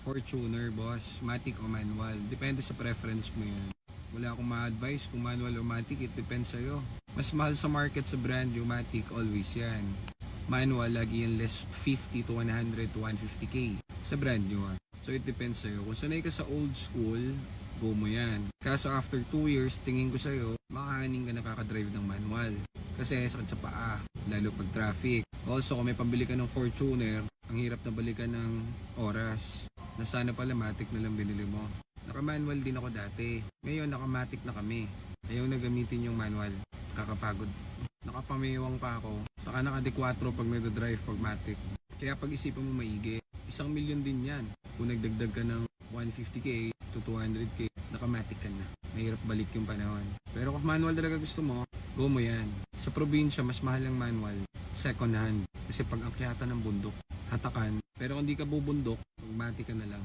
Fortuner, boss. Matic o manual. Depende sa preference mo yan. Wala akong ma-advise kung manual o matic. It depends sa'yo. Mas mahal sa market sa brand yung matic. Always yan. Manual, lagi yan less 50 to 100 to 150k sa brand nyo. So it depends sa'yo. Kung sanay ka sa old school, go mo yan. Kaso after 2 years, tingin ko sa'yo, makahaning ka nakakadrive ng manual. Kasi sakit sa paa, lalo pag traffic. Also, kung may pambili ka ng Fortuner, ang hirap na balikan ng oras. Na sana pala matic na lang binili mo. Naka-manual din ako dati. Ngayon, naka-matic na kami. Ayaw na gamitin yung manual. Kakapagod. Nakapamewang pa ako. Saka naka-D4 pag nagda-drive pag matic. Kaya pag-isipan mo maigi, 1,000,000 din yan. Kung nagdagdag ka ng 150k to 200k, naka-matic ka na. Mahirap balik yung panahon. Pero kung manual talaga gusto mo, go mo yan. Sa probinsya, mas mahal ang manual. Second hand. Kasi pag akyatan ng bundok, hatakan. Pero kung di ka bubundok, mag-matic ka na lang.